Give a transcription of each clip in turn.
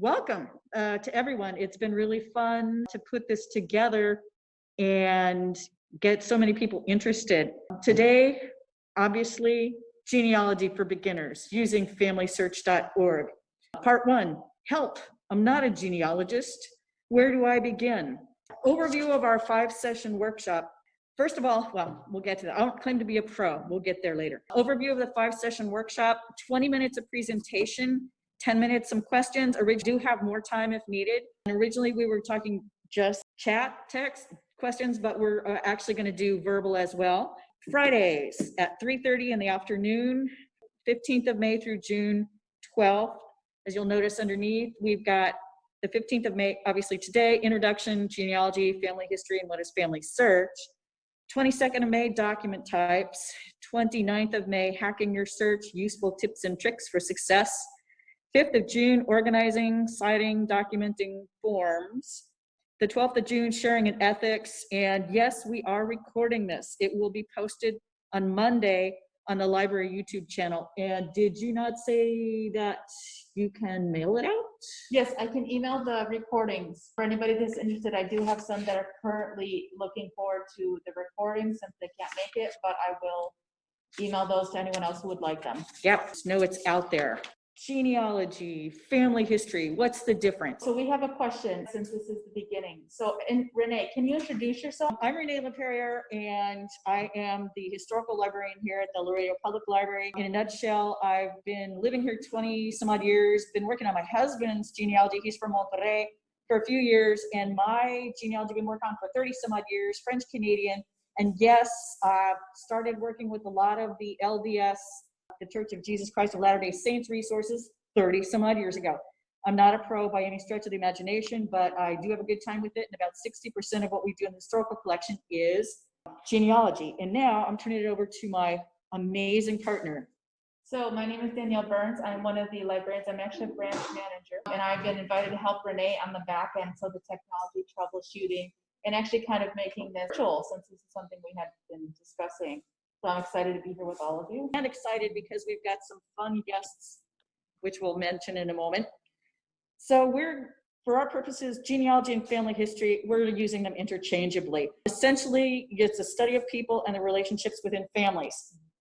Welcome to everyone. It's been really fun to put this together and get so many people interested. Today, obviously, genealogy for beginners using familysearch.org. Part one, help. I'm not a genealogist. Where do I begin? Overview of our 5-session workshop. First of all, well, we'll get to that. I don't claim to be a pro. We'll get there later. Overview of the 5-session workshop, 20 minutes of presentation, 10 minutes, some questions. Originally, do have more time if needed. And originally, we were talking just chat, text, questions, but we're actually going to do verbal as well. Fridays at 3:30 in the afternoon, 15th of May through June 12th. As you'll notice underneath, we've got the 15th of May, obviously today, introduction, genealogy, family history, and what is family search. 22nd of May, document types. 29th of May, hacking your search, useful tips and tricks for success. 5th of June, organizing, citing, documenting forms. The 12th of June, sharing and ethics. And yes, we are recording this. It will be posted on Monday on the library YouTube channel. And did you not say that you can mail it out? Yes, I can email the recordings. For anybody that's interested, I do have some that are currently looking forward to the recordings since they can't make it, but I will email those to anyone else who would like them. Yep, just know it's out there. Genealogy, family history, what's the difference? So we have a question since this is the beginning. So, Renee, can you introduce yourself? I'm Renee LaPerriere, and I am the historical librarian here at the Laredo Public Library. In a nutshell, I've been living here 20 some odd years, been working on my husband's genealogy. He's from Monterrey for a few years, and my genealogy I've been working on for 30 some odd years, French Canadian. And yes, I've started working with a lot of the LDS, the Church of Jesus Christ of Latter-day Saints resources 30 some odd years ago. I'm not a pro by any stretch of the imagination, but I do have a good time with it. And about 60% of what we do in the historical collection is genealogy. And now I'm turning it over to my amazing partner. So my name is Danielle Burns. I'm one of the librarians. I'm actually a branch manager, and I've been invited to help Renee on the back end, so the technology troubleshooting and actually kind of making this virtual, since this is something we had been discussing. So I'm excited to be here with all of you. And excited because we've got some fun guests, which we'll mention in a moment. So for our purposes, genealogy and family history, we're using them interchangeably. Essentially, it's a study of people and the relationships within families.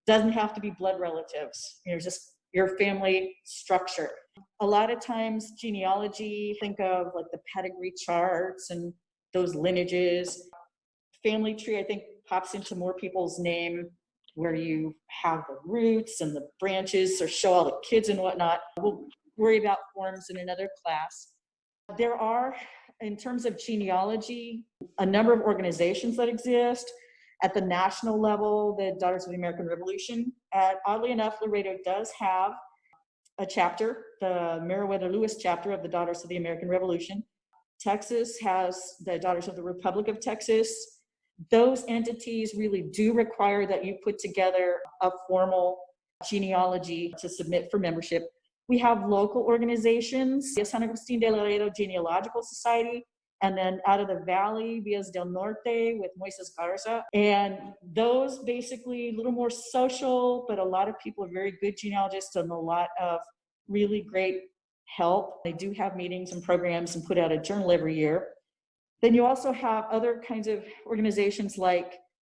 Doesn't have to be blood relatives. Just your family structure. A lot of times genealogy, think of like the pedigree charts and those lineages. Family tree, I think, pops into more people's name, where you have the roots and the branches or show all the kids and whatnot. We'll worry about forms in another class. There are, in terms of genealogy, a number of organizations that exist. At the national level, the Daughters of the American Revolution. Oddly enough, Laredo does have a chapter, the Meriwether Lewis chapter of the Daughters of the American Revolution. Texas has the Daughters of the Republic of Texas. Those entities really do require that you put together a formal genealogy to submit for membership. We have local organizations, the San Agustin de Laredo Genealogical Society, and then out of the valley, Villas del Norte with Moises Garza. And those basically a little more social, but a lot of people are very good genealogists and a lot of really great help. They do have meetings and programs and put out a journal every year. Then you also have other kinds of organizations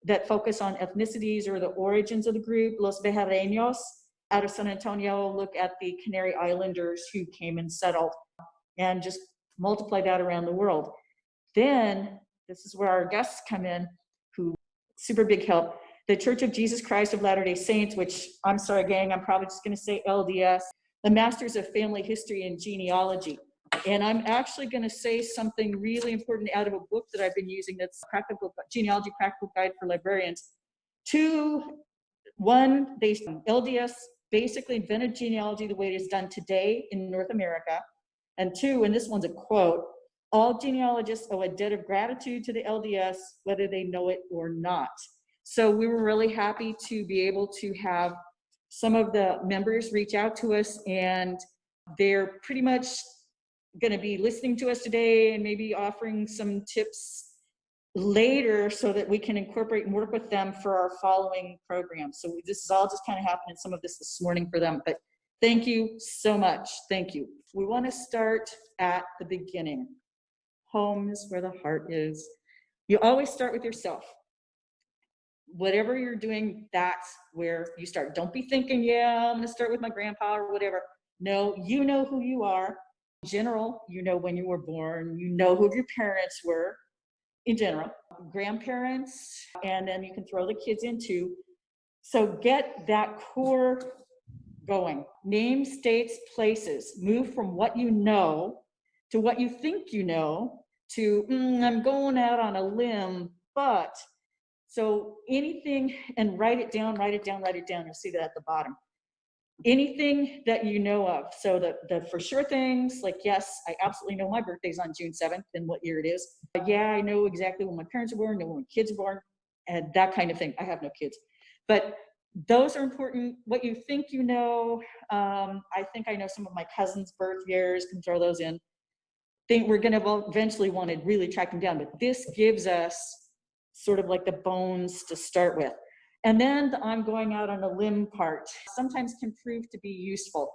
that focus on ethnicities or the origins of the group. Los Bejareños out of San Antonio look at the Canary Islanders who came and settled and just multiply that around the world. Then, this is where our guests come in, who super big help. The Church of Jesus Christ of Latter-day Saints, which, I'm sorry gang, I'm probably just gonna say LDS, the Masters of Family History and Genealogy. And I'm actually going to say something really important out of a book that I've been using that's Genealogy Practical Guide for Librarians. One, LDS basically invented genealogy the way it is done today in North America. And two, and this one's a quote, all genealogists owe a debt of gratitude to the LDS, whether they know it or not. So we were really happy to be able to have some of the members reach out to us, and they're pretty much going to be listening to us today and maybe offering some tips later so that we can incorporate and work with them for our following program. So this is all just kind of happening, some of this morning for them, but Thank you so much. Thank you. We want to start at the beginning. Home is where the heart is. You always start with yourself. Whatever you're doing, that's where you start. Don't be thinking, yeah, I'm going to start with my grandpa or whatever. No, you know who you are. In general, you know when you were born, you know who your parents were in general, grandparents, and then you can throw the kids in too. So get that core going. Name, states, places. Move from what you know to what you think you know to, I'm going out on a limb, but. So anything, and write it down, write it down, write it down. You'll see that at the bottom. Anything that you know of. So the for sure things, like, yes, I absolutely know my birthday's on June 7th and what year it is. Yeah, I know exactly when my parents are born, know when my kids are born, and that kind of thing. I have no kids. But those are important. What you think you know. I think I know some of my cousins' birth years, can throw those in. Think we're going to eventually want to really track them down, but this gives us sort of like the bones to start with. And then the I'm going out on a limb part sometimes can prove to be useful.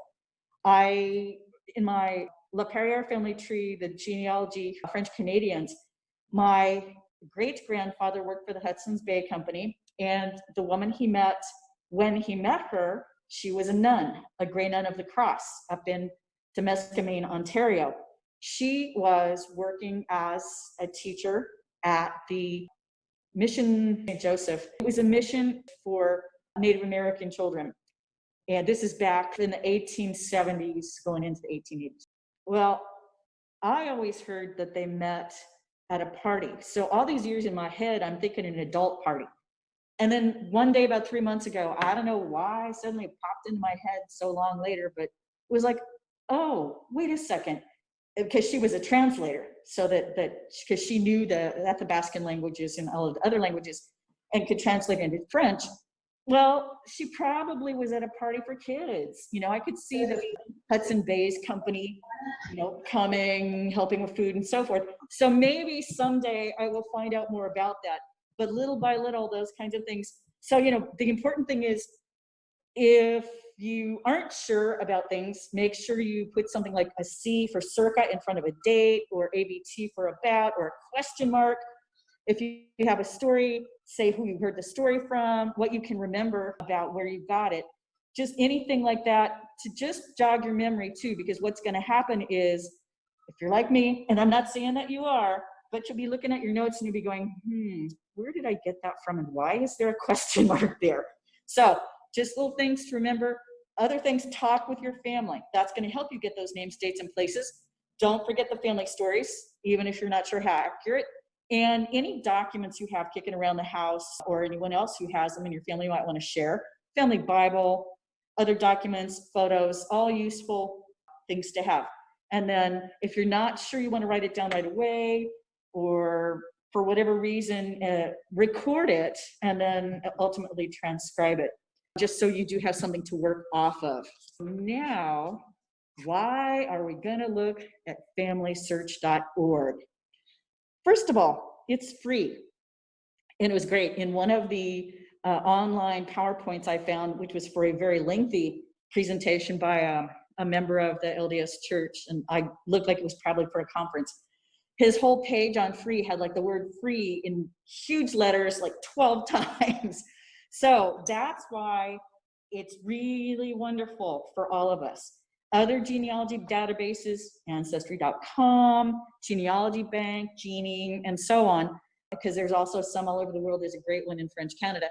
In my La Perriere family tree, the genealogy, French Canadians, my great grandfather worked for the Hudson's Bay Company, and the woman he met, when he met her, she was a nun, a Grey Nun of the Cross up in Temiskaming, Ontario. She was working as a teacher at the Mission St. Joseph. It was a mission for Native American children. And this is back in the 1870s, going into the 1880s. Well, I always heard that they met at a party. So all these years in my head, I'm thinking an adult party. And then one day, about 3 months ago, I don't know why, suddenly it popped into my head so long later, but it was like, oh, wait a second. Because she was a translator, so because she knew the Athabascan languages and all of the other languages and could translate into French. Well, she probably was at a party for kids. I could see the Hudson Bay's company, coming, helping with food and so forth. So maybe someday I will find out more about that. But little by little, those kinds of things. So, the important thing is, if you aren't sure about things, make sure you put something like a C for circa in front of a date, or ABT for about, or a question mark. If you have a story, say who you heard the story from, what you can remember about where you got it. Just anything like that to just jog your memory too, because what's going to happen is, if you're like me, and I'm not saying that you are, but you'll be looking at your notes and you'll be going, where did I get that from, and why is there a question mark there? So just little things to remember. Other things, talk with your family. That's going to help you get those names, dates, and places. Don't forget the family stories, even if you're not sure how accurate. And any documents you have kicking around the house, or anyone else who has them in your family might want to share. Family Bible, other documents, photos, all useful things to have. And then if you're not sure you want to write it down right away, or for whatever reason, record it and then ultimately transcribe it, just so you do have something to work off of. Now, why are we going to look at familysearch.org? First of all, it's free. And it was great. In one of the online PowerPoints I found, which was for a very lengthy presentation by a member of the LDS church, and I looked like it was probably for a conference. His whole page on free had like the word free in huge letters, like 12 times. So that's why it's really wonderful for all of us. Other genealogy databases, Ancestry.com, Genealogy Bank, Genie, and so on, because there's also some all over the world. There's a great one in French Canada.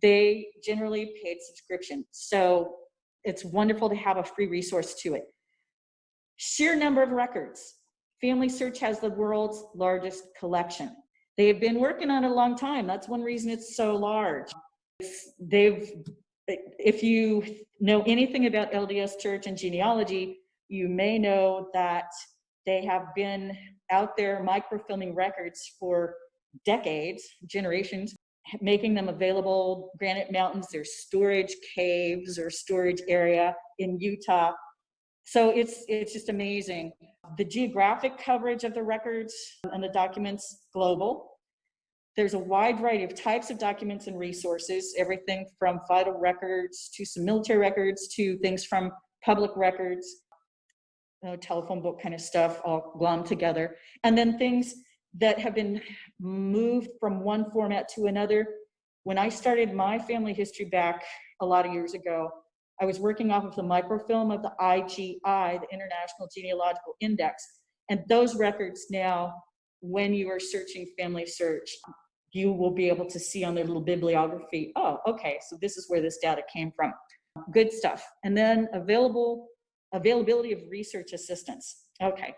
They generally paid subscription. So it's wonderful to have a free resource to it. Sheer number of records. Family Search has the world's largest collection. They have been working on it a long time. That's one reason it's so large. If you know anything about LDS Church and genealogy, you may know that they have been out there microfilming records for decades, generations, making them available. Granite Mountains, there's storage caves or storage area in Utah. So it's just amazing. The geographic coverage of the records and the documents, global. There's a wide variety of types of documents and resources, everything from vital records to some military records to things from public records, telephone book kind of stuff, all glommed together. And then things that have been moved from one format to another. When I started my family history back a lot of years ago, I was working off of the microfilm of the IGI, the International Genealogical Index. And those records now, when you are searching family search, you will be able to see on their little bibliography, oh, okay, so this is where this data came from. Good stuff. And then availability of research assistance. Okay,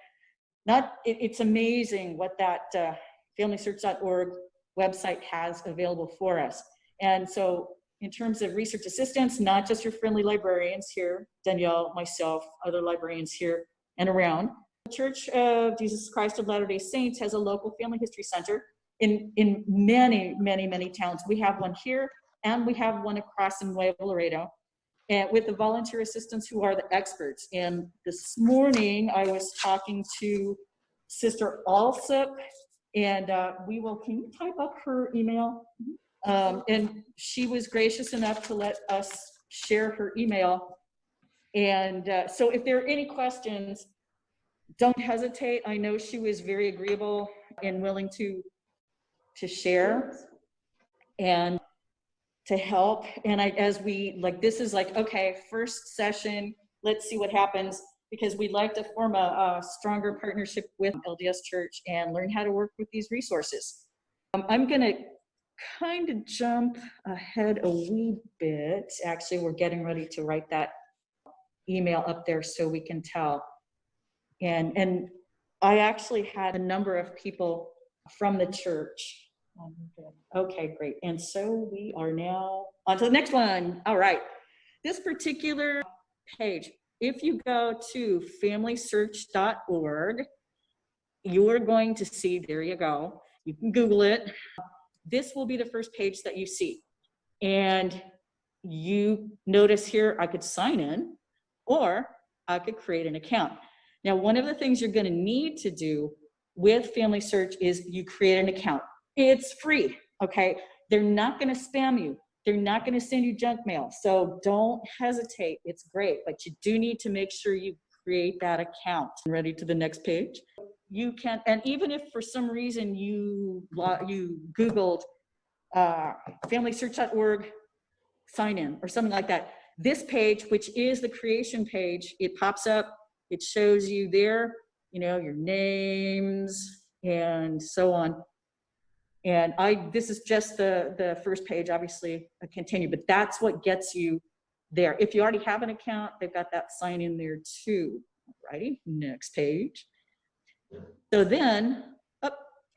it's amazing what that FamilySearch.org website has available for us. And so in terms of research assistance, not just your friendly librarians here, Danielle, myself, other librarians here and around. The Church of Jesus Christ of Latter-day Saints has a local family history center in many, many, many towns. We have one here, and we have one across in Laredo, and with the volunteer assistants who are the experts. And this morning I was talking to Sister Alsop, and can you type up her email? And she was gracious enough to let us share her email. And so if there are any questions, don't hesitate. I know she was very agreeable and willing to share and to help. And this is like, okay, first session, let's see what happens, because we'd like to form a stronger partnership with LDS Church and learn how to work with these resources. I'm gonna kind of jump ahead a wee bit. Actually, we're getting ready to write that email up there so we can tell. And I actually had a number of people from the church. Okay, great. And so we are now on to the next one. All right. This particular page, if you go to familysearch.org, you're going to see, there you go. You can Google it. This will be the first page that you see. And you notice here, I could sign in or I could create an account. Now, one of the things you're going to need to do with Family Search is you create an account. It's free, okay? They're not going to spam you. They're not going to send you junk mail. So don't hesitate. It's great, but you do need to make sure you create that account. Ready to the next page? You can, and even if for some reason you Googled familysearch.org sign in or something like that, this page, which is the creation page, it pops up, it shows you there, your names and so on. And this is just the first page, obviously a continue, but that's what gets you there. If you already have an account, they've got that sign in there too. Alrighty, next page. So then,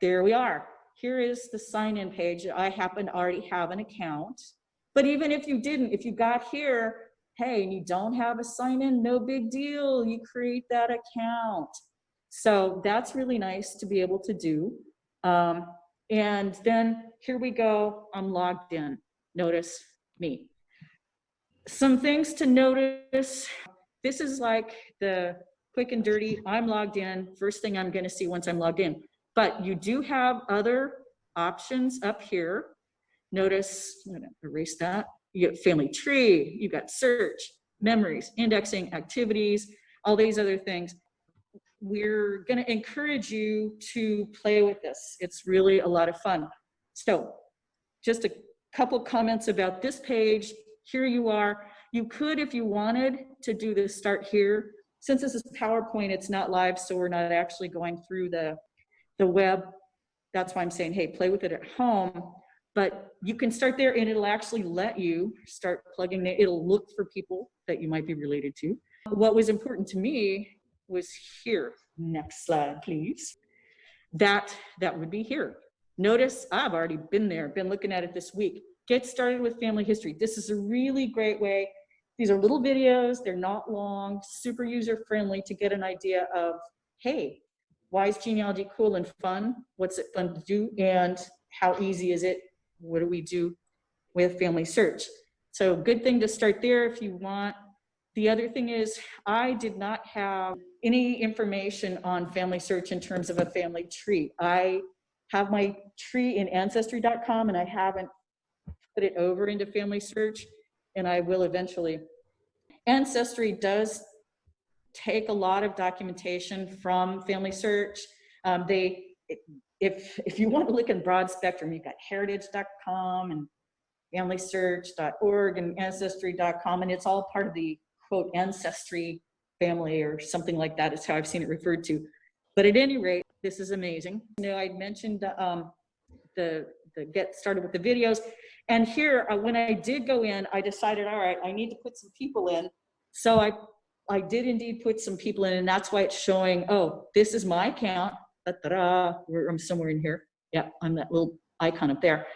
there we are. Here is the sign in page. I happen to already have an account, but even if you didn't, if you got here, hey, and you don't have a sign in, no big deal. You create that account. So that's really nice to be able to do. And then here we go, I'm logged in. Notice me. Some things to notice. This is like the quick and dirty, I'm logged in, first thing I'm gonna see once I'm logged in. But you do have other options up here. Notice, I'm gonna erase that. You got family tree, you got search, memories, indexing, activities, all these other things. We're going to encourage you to play with this. It's really a lot of fun. So just a couple comments about this page. Here you are. You could, if you wanted to do this, start here. Since this is PowerPoint, it's not live, so we're not actually going through the web. That's why I'm saying, hey, play with it at home. But you can start there and it'll actually let you start plugging it. It'll look for people that you might be related to. What was important to me was here. Next slide, please. That would be here. Notice I've already been there, been looking at it this week. Get started with family history. This is a really great way. These are little videos. They're not long, super user-friendly to get an idea of, hey, why is genealogy cool and fun? What's it fun to do? And how easy is it? What do we do with family search? So good thing to start there if you want. The other thing is I did not have any information on family search in terms of a family tree. I have my tree in ancestry.com and I haven't put it over into family search, and I will eventually. Ancestry does take a lot of documentation from Family Search. If you want to look in broad spectrum, you've got heritage.com and familysearch.org and ancestry.com, and it's all part of the quote ancestry family or something like that is how I've seen it referred to. But at any rate, this is amazing. You know, I mentioned the get started with the videos, and here when I did go in, I decided, all right, I need to put some people in. So I did indeed put some people in, and that's why it's showing, oh, this is my account. I'm somewhere in here. Yeah, I'm that little icon up there.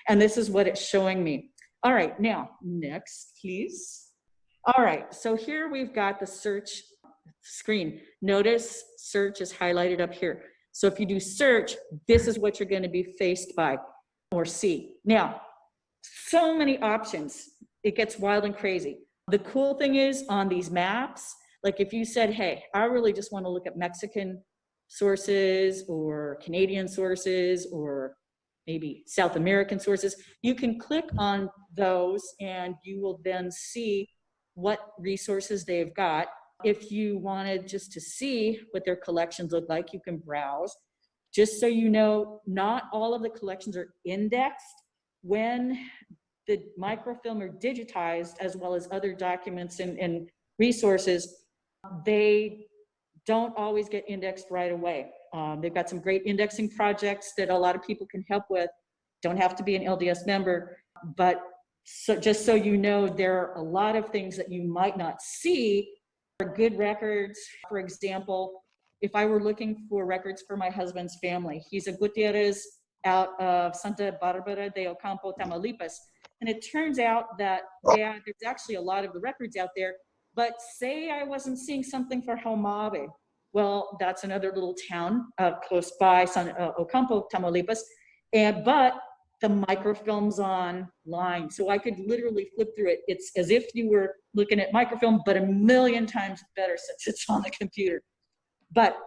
And this is what it's showing me. All right, now, next, please. All right, so here we've got the search screen. Notice search is highlighted up here. So if you do search, this is what you're going to be faced by or see. Now, so many options. It gets wild and crazy. The cool thing is on these maps, like if you said, hey, I really just want to look at Mexican sources or Canadian sources or maybe South American sources, you can click on those and you will then see what resources they've got. If you wanted just to see what their collections look like, you can browse. Just so you know, not all of the collections are indexed. When the microfilm are digitized, as well as other documents and resources, they don't always get indexed right away. They've got some great indexing projects that a lot of people can help with. Don't have to be an LDS member, but just so you know, there are a lot of things that you might not see for good records. For example, if I were looking for records for my husband's family, he's a Gutierrez out of Santa Barbara de Ocampo, Tamaulipas. And it turns out that, yeah, there's actually a lot of the records out there, but say I wasn't seeing something for Homave. Well, that's another little town close by Ocampo, Tamaulipas, but the microfilm's online. So I could literally flip through it. It's as if you were looking at microfilm, but a million times better since it's on the computer. But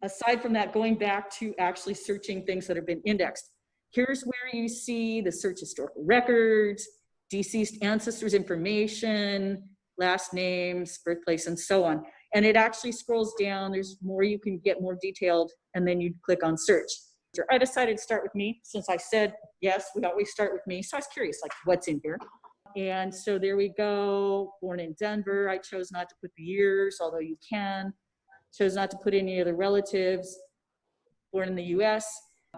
aside from that, going back to actually searching things that have been indexed, here's where you see the search historical records, deceased ancestors information, last names, birthplace, and so on. And it actually scrolls down. There's more, you can get more detailed, and then you click on search. So I decided to start with me since I said, yes, we always start with me. So I was curious, like what's in here? And so there we go, born in Denver. I chose not to put the years, although you can. Chose not to put any other relatives. Born in the US,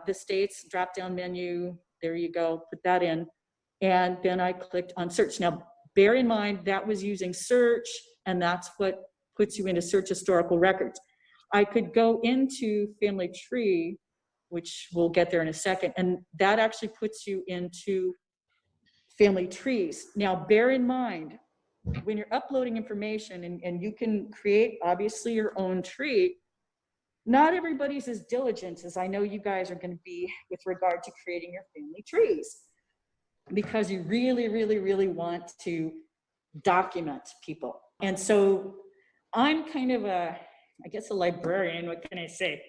the states, drop-down menu, there you go, put that in. And then I clicked on search. Now, bear in mind that was using search, and that's what puts you into search historical records. I could go into family tree, which we'll get there in a second, and that actually puts you into family trees. Now, bear in mind, when you're uploading information, and you can create, obviously, your own tree, not everybody's as diligent as I know you guys are going to be with regard to creating your family trees, because you really, really, really want to document people. And so I'm kind of I guess a librarian, what can I say?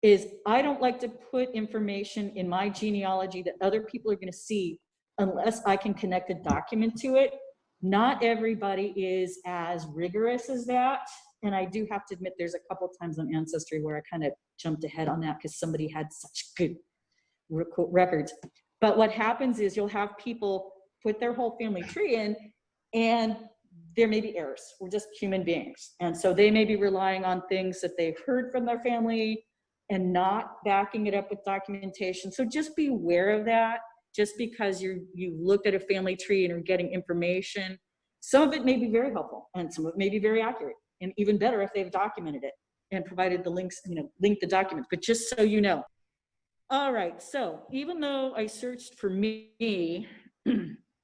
Is I don't like to put information in my genealogy that other people are going to see unless I can connect a document to it. Not everybody is as rigorous as that. And I do have to admit there's a couple times on Ancestry where I kind of jumped ahead on that because somebody had such good records. But what happens is you'll have people put their whole family tree in, and there may be errors. We're just human beings. And so they may be relying on things that they've heard from their family and not backing it up with documentation. So just be aware of that. Just because you looked at a family tree and are getting information, some of it may be very helpful and some of it may be very accurate, and even better if they've documented it and provided the links, linked the documents, but just so you know. All right, so even though I searched for me,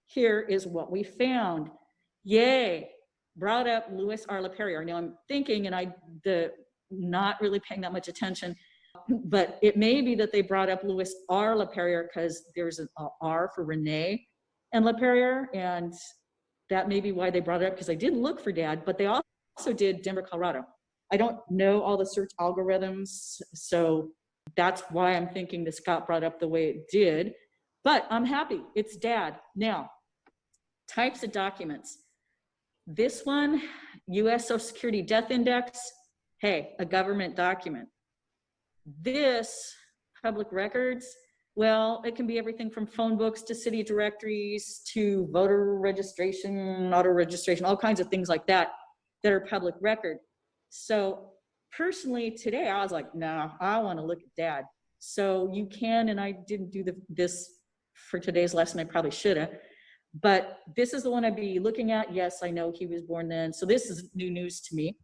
here is what we found. Yay, brought up Louis R. LaPerriere. Now I'm thinking, and not really paying that much attention, but it may be that they brought up Louis R. LaPerriere because there's an R for Renee and LaPerriere, and that may be why they brought it up, because I did look for Dad, but they also did Denver, Colorado. I don't know all the search algorithms, so that's why I'm thinking this got brought up the way it did, but I'm happy, it's Dad. Now, types of documents. This one, US Social Security Death Index, hey, a government document. This, public records, well, it can be everything from phone books to city directories to voter registration, auto registration, all kinds of things like that that are public record. So personally today I was like, no, I want to look at dad. So you can, and I didn't do this for today's lesson, I probably should have, but this is the one I'd be looking at. Yes, I know he was born then, so this is new news to me,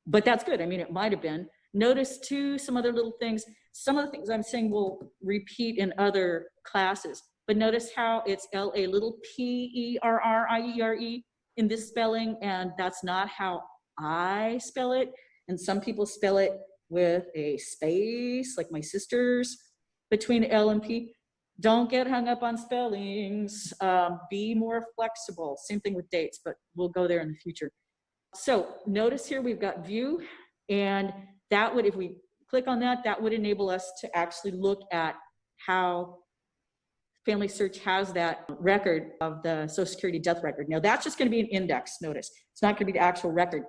but that's good. I mean, it might have been. Notice too, some other little things. Some of the things I'm saying will repeat in other classes, but notice how it's L-A little P-E-R-R-I-E-R-E in this spelling, and that's not how I spell it. And some people spell it with a space, like my sisters, between L and P. Don't get hung up on spellings. Be more flexible. Same thing with dates, but we'll go there in the future. So notice here we've got view, and that would, if we click on that, that would enable us to actually look at how Family Search has that record of the Social Security death record. Now that's just going to be an index, notice. It's not going to be the actual record.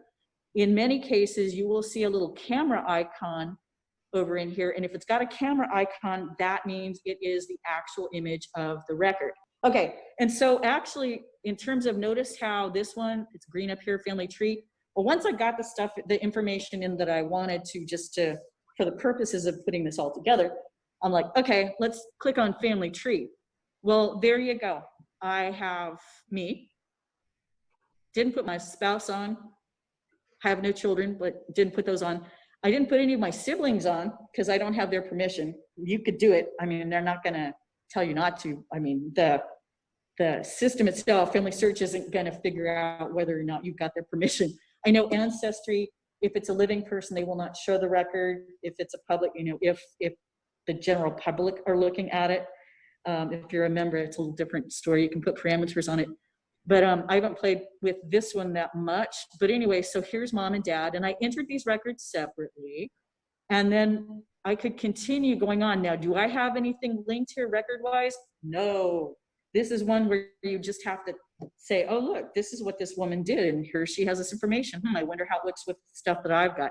In many cases, you will see a little camera icon over in here, and if it's got a camera icon, that means it is the actual image of the record. Okay, and so actually, in terms of, notice how this one, it's green up here, family tree. Well, once I got the stuff, the information in that I wanted to, just to, for the purposes of putting this all together, I'm like, okay, let's click on family tree. Well, there you go. I have me. Didn't put my spouse on. I have no children, but didn't put those on. I didn't put any of my siblings on because I don't have their permission. You could do it. I mean, they're not going to tell you not to. I mean, the system itself, Family Search, isn't going to figure out whether or not you've got their permission. I know Ancestry, if it's a living person, they will not show the record. If it's a public, you know, if the general public are looking at it, if you're a member, it's a little different story. You can put parameters on it. But I haven't played with this one that much. But anyway, so here's mom and dad, and I entered these records separately. And then I could continue going on. Now, do I have anything linked here record-wise? No. This is one where you just have to say, oh, look, this is what this woman did, and here she has this information. I wonder how it looks with stuff that I've got.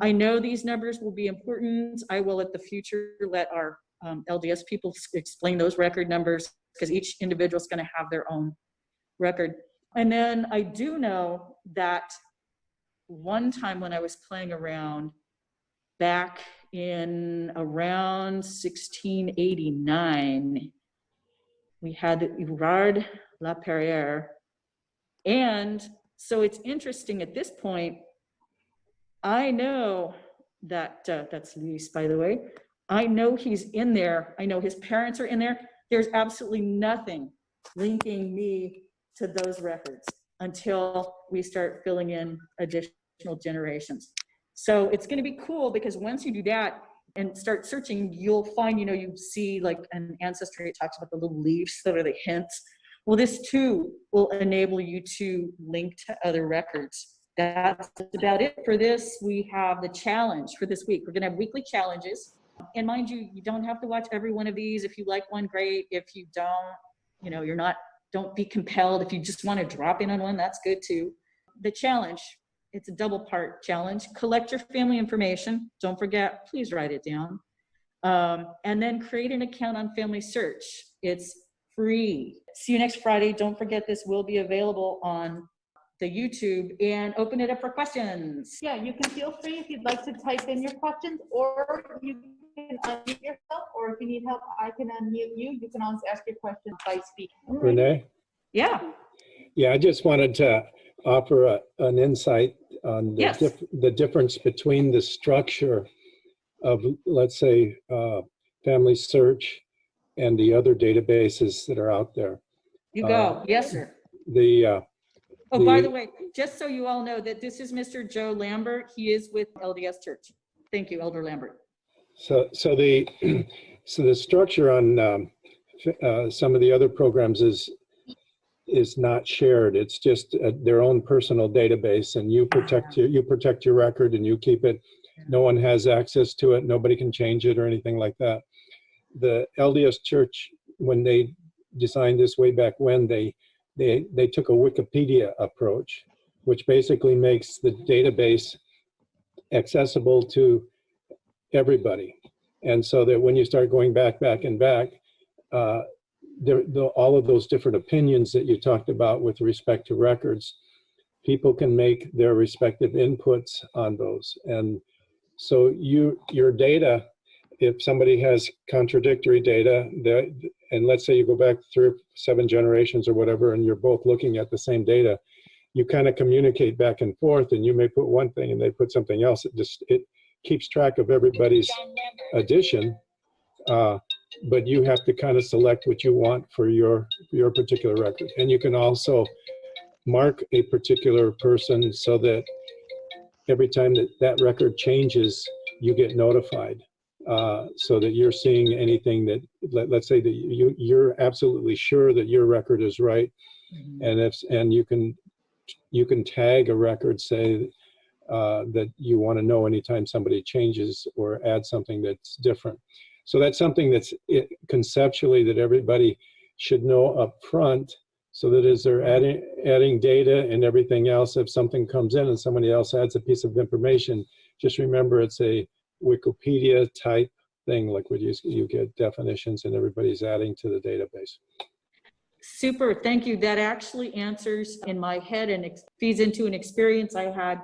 I know these numbers will be important. I will, at the future, let our LDS people explain those record numbers, because each individual is going to have their own record. And then I do know that one time when I was playing around back in around 1689, we had Erard Laperriere. And so it's interesting at this point, I know that, that's Luis, by the way. I know he's in there. I know his parents are in there. There's absolutely nothing linking me to those records until we start filling in additional generations. So it's going to be cool, because once you do that and start searching, you'll find, you know, you see like an Ancestry, it talks about the little leaves that are the hints. Well, this too will enable you to link to other records. That's about it for this. We have the challenge for this week. We're going to have weekly challenges. And mind you, you don't have to watch every one of these. If you like one, great. If you don't, you know, don't be compelled. If you just want to drop in on one, that's good too. The challenge, it's a double part challenge. Collect your family information. Don't forget, please write it down. And then create an account on Family Search. It's free. See you next Friday. Don't forget, this will be available on the YouTube, and open it up for questions. Yeah, you can feel free if you'd like to type in your questions, or you can unmute yourself, or if you need help, I can unmute you. You can always ask your questions by speaking. Renee? Yeah. Yeah, I just wanted to offer an insight on the, Yes. The difference between the structure of, let's say, Family Search and the other databases that are out there. You go. Yes, sir. By the way, just so you all know, that this is Mr. Joe Lambert. He is with LDS Church. Thank you, Elder Lambert. So the structure on some of the other programs is not shared. It's just their own personal database, and you protect your record and you keep it. No one has access to it. Nobody can change it or anything like that. The LDS Church, when they designed this way back when, they took a Wikipedia approach, which basically makes the database accessible to everybody. And so that when you start going back, all of those different opinions that you talked about with respect to records, people can make their respective inputs on those. And so your data, if somebody has contradictory data, and let's say you go back 3 or 7 generations or whatever, and you're both looking at the same data, you kind of communicate back and forth, and you may put one thing and they put something else. It keeps track of everybody's addition, but you have to kind of select what you want for your particular record. And you can also mark a particular person so that every time that record changes, you get notified, so that you're seeing anything that, let's say that you're absolutely sure that your record is right. Mm-hmm. And you can tag a record, say that you want to know anytime somebody changes or add something that's different. So that's something that's conceptually that everybody should know up front, so that as they're adding data and everything else, if something comes in and somebody else adds a piece of information, just remember it's a Wikipedia type thing, like what you get definitions and everybody's adding to the database. Super, thank you. That actually answers in my head and feeds into an experience I had.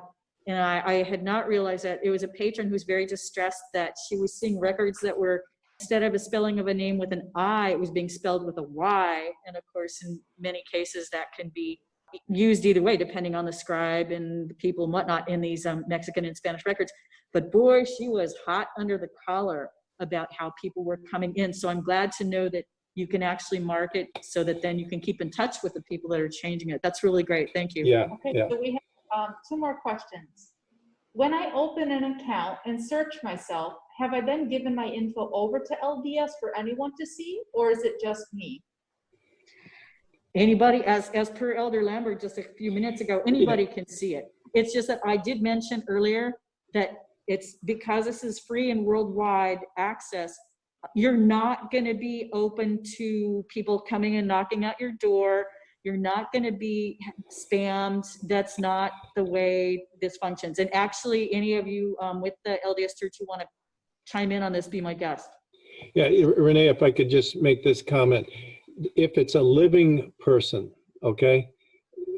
And I had not realized that it was a patron who's very distressed that she was seeing records that were, instead of a spelling of a name with an I, it was being spelled with a Y. And of course, in many cases, that can be used either way, depending on the scribe and the people and whatnot in these Mexican and Spanish records. But boy, she was hot under the collar about how people were coming in. So I'm glad to know that you can actually mark it so that then you can keep in touch with the people that are changing it. That's really great. Thank you. Yeah. Okay, yeah. so we have 2 more questions. When I open an account and search myself, have I then given my info over to LDS for anyone to see, or is it just me? Anybody, as per Elder Lambert just a few minutes ago, anybody can see it. It's just that I did mention earlier that it's because this is free and worldwide access, you're not going to be open to people coming and knocking at your door. You're not going to be spammed. That's not the way this functions. And actually, any of you with the LDS Church who want to chime in on this, be my guest. Yeah, Renee, if I could just make this comment. If it's a living person, okay,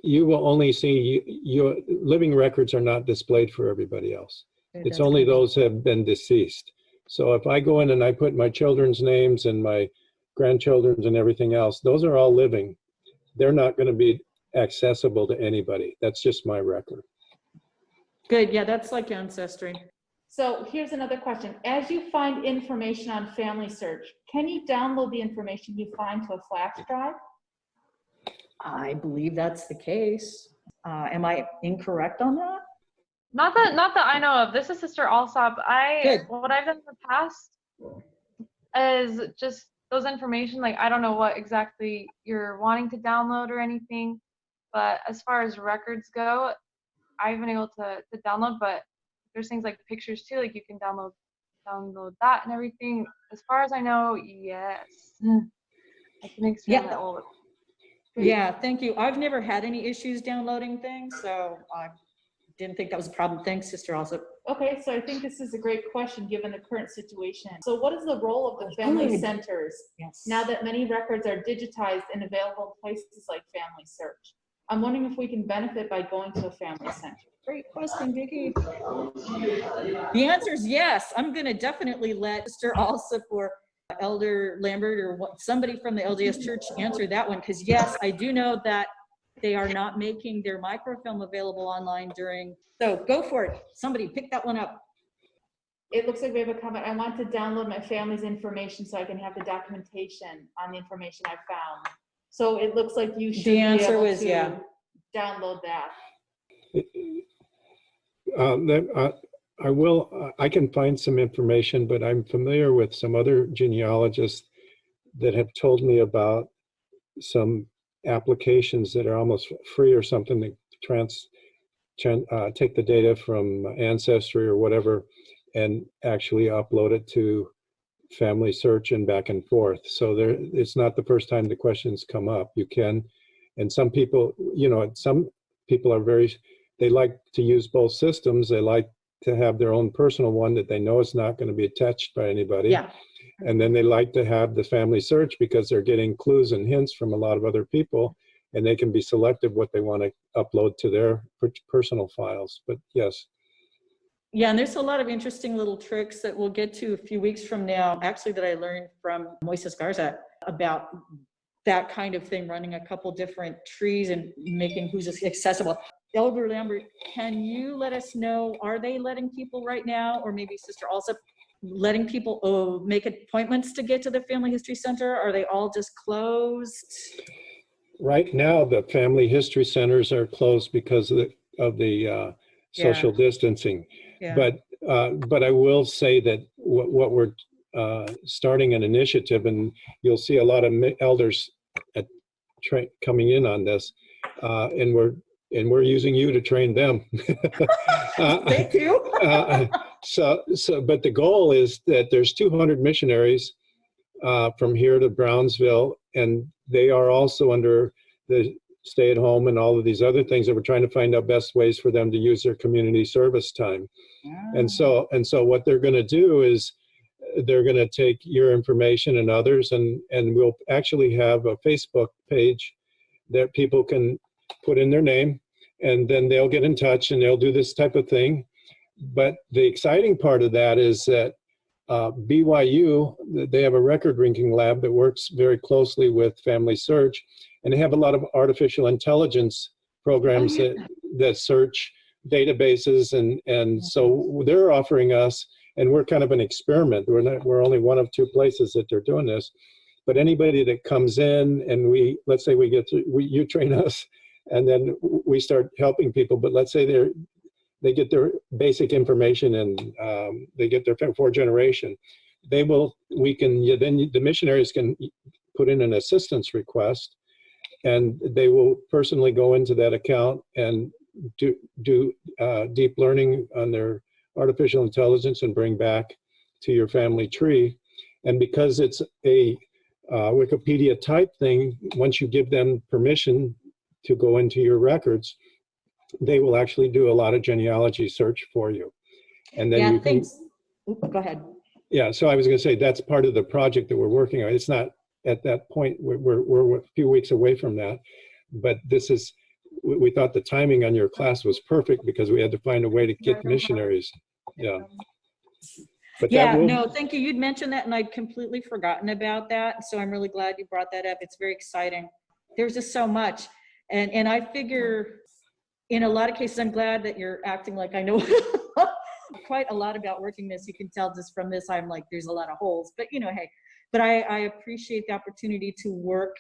you will only see, your living records are not displayed for everybody else. It's only those who have been deceased. So if I go in and I put my children's names and my grandchildren's and everything else, those are all living. They're not going to be accessible to anybody. That's just my record. Good. Yeah, that's like ancestry. So here's another question. As you find information on Family Search, can you download the information you find to a flash drive? I believe that's the case. Am I incorrect on that? Not that I know of. This is Sister Alsop. What I've done in the past is just those information, like I don't know what exactly you're wanting to download or anything, but as far as records go, I've been able to download, but there's things like pictures too, like you can download that and everything. As far as I know, yes. I can experiment a little bit. Yeah, thank you. I've never had any issues downloading things, so I didn't think that was a problem. Thanks, Sister Alsop. Okay, so I think this is a great question given the current situation. So what is the role of the family centers now that many records are digitized and available in places like Family Search? I'm wondering if we can benefit by going to a family center. Great question, Vicki. The answer is yes. I'm going to definitely let Sister Alsop or Elder Lambert or somebody from the LDS Church answer that one, because yes, I do know that they are not making their microfilm available online during, so go for it. Somebody pick that one up. It looks like we have a comment. I want to download my family's information so I can have the documentation on the information I found. So it looks like you should be able to download that. I can find some information, but I'm familiar with some other genealogists that have told me about some applications that are almost free or something that take the data from Ancestry or whatever and actually upload it to Family Search and back and forth. So it's not the first time the questions come up. You can, and some people, some people are they like to use both systems. They like to have their own personal one that they know is not going to be attached by anybody. Yeah. And then they like to have the family search because they're getting clues and hints from a lot of other people, and they can be selective what they want to upload to their personal files. But yes. Yeah, and there's a lot of interesting little tricks that we'll get to a few weeks from now, actually, that I learned from Moises Garza about that kind of thing, running a couple different trees and making who's accessible. Elder Lambert, can you let us know, are they letting people right now, or maybe Sister also letting people make appointments to get to the Family History Center? Are they all just closed? Right now, the family history centers are closed because of the social distancing. Yeah. But I will say that what we're starting an initiative, and you'll see a lot of elders coming in on this, and we're using you to train them. Thank you. But the goal is that there's 200 missionaries from here to Brownsville, and they are also under the stay at home and all of these other things that we're trying to find out best ways for them to use their community service time. And so what they're going to do is they're going to take your information and others, and we'll actually have a Facebook page that people can put in their name, and then they'll get in touch and they'll do this type of thing. But the exciting part of that is that BYU, they have a record ranking lab that works very closely with Family Search, and they have a lot of artificial intelligence programs that search databases, and so they're offering us, and we're kind of an experiment. We're only one of 2 places that they're doing this, but anybody that comes in and let's say you train us, and then we start helping people. But let's say they get their basic information and they get their 4th generation. Then the missionaries can put in an assistance request, and they will personally go into that account and do deep learning on their artificial intelligence and bring back to your family tree. And because it's a Wikipedia type thing, once you give them permission to go into your records, they will actually do a lot of genealogy search for you. And then you can, go ahead. Yeah, so I was going to say that's part of the project that we're working on. It's not at that point, we're a few weeks away from that, but we thought the timing on your class was perfect because we had to find a way to get missionaries. Yeah. But no, thank you. You'd mentioned that and I'd completely forgotten about that. So I'm really glad you brought that up. It's very exciting. There's just so much. And I figure in a lot of cases, I'm glad that you're acting like I know quite a lot about working this. You can tell just from this, I'm like, there's a lot of holes, but hey, but I appreciate the opportunity to work,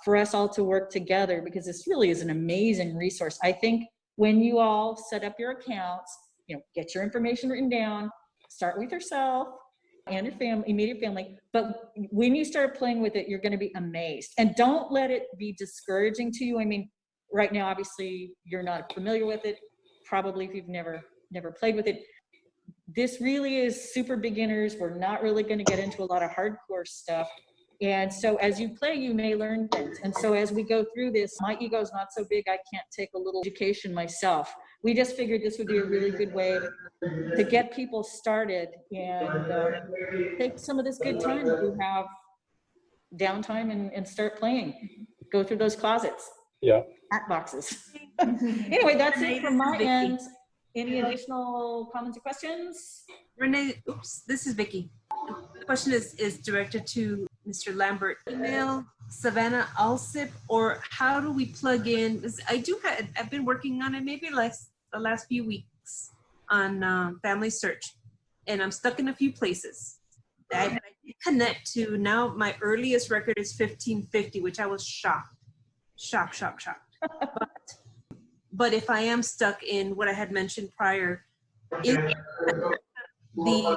for us all to work together, because this really is an amazing resource. I think when you all set up your accounts, get your information written down, start with yourself and your family, immediate family. But when you start playing with it, you're going to be amazed. And don't let it be discouraging to you. I mean, right now, obviously, you're not familiar with it. Probably if you've never played with it. This really is super beginners. We're not really going to get into a lot of hardcore stuff. And so as you play, you may learn things. And so as we go through this, my ego is not so big, I can't take a little education myself. We just figured this would be a really good way to get people started and take some of this good time that you have downtime and start playing. Go through those closets. Yeah. Hat boxes. Anyway, that's it from my end. Any additional comments or questions? Renee, this is Vicky. The question is directed to Mr. Lambert. Email Savannah Alsip, or how do we plug in? I've been working on it maybe the last few weeks on Family Search, and I'm stuck in a few places. I connect to now. My earliest record is 1550, which I was shocked. But if I am stuck in what I had mentioned prior, is the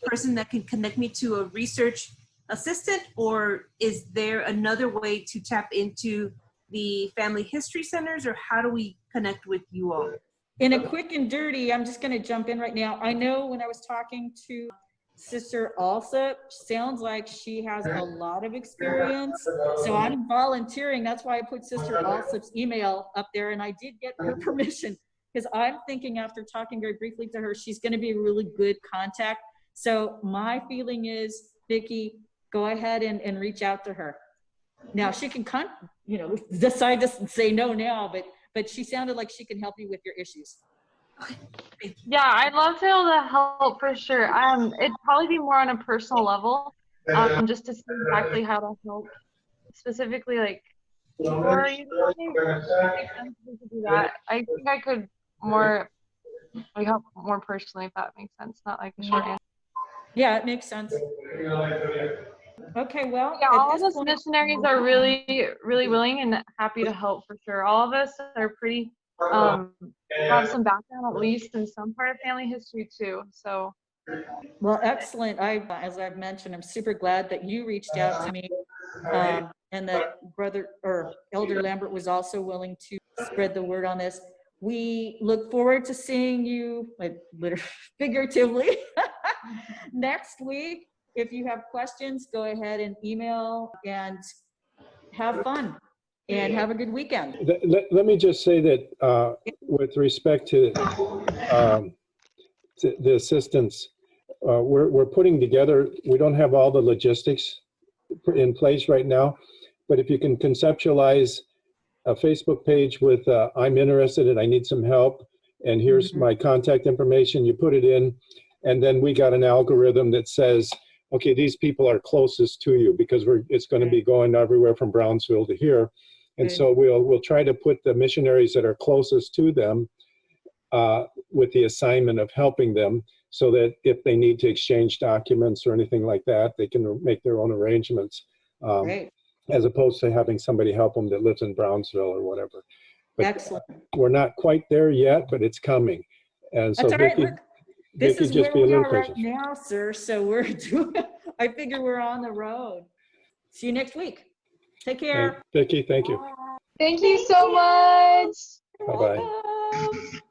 person that can connect me to a research assistant, or is there another way to tap into the family history centers, or how do we connect with you all? In a quick and dirty, I'm just going to jump in right now. I know when I was talking to Sister Alsop sounds like she has a lot of experience. So I'm volunteering. That's why I put Sister Alsop's email up there, and I did get her permission because I'm thinking after talking very briefly to her, she's going to be a really good contact. So my feeling is, Vicki, go ahead and reach out to her. Now she can decide to say no now, but she sounded like she can help you with your issues. Yeah, I'd love to be able to help for sure. It'd probably be more on a personal level, just to see exactly how to help. Specifically, like, before you makes sense if we could do that. I think I could help more personally, if that makes sense. Not like a short answer. Yeah, it makes sense. Okay, well, Yeah, all of us missionaries are really, really willing and happy to help for sure. All of us are pretty, have some background at least in some part of family history too. So. Well, excellent. As I've mentioned, I'm super glad that you reached out to me, and that Brother or Elder Lambert was also willing to spread the word on this. We look forward to seeing you, like literally, figuratively, next week. If you have questions, go ahead and email, and have fun and have a good weekend. Let me just say that with respect to the assistance, we're putting together, we don't have all the logistics in place right now, but if you can conceptualize a Facebook page with I'm interested and I need some help, and here's my contact information, you put it in, and then we got an algorithm that says, okay, these people are closest to you, because it's going to be going everywhere from Brownsville to here. And so we'll try to put the missionaries that are closest to them with the assignment of helping them, so that if they need to exchange documents or anything like that, they can make their own arrangements, as opposed to having somebody help them that lives in Brownsville or whatever. But excellent. We're not quite there yet, but it's coming. And so That's all right. Vicki, Look, this is just where be a we little are right patient. now, sir. So we're doing, I figure we're on the road. See you next week. Take care. Vicki, thank you. Thank you so much. Bye-bye. Welcome.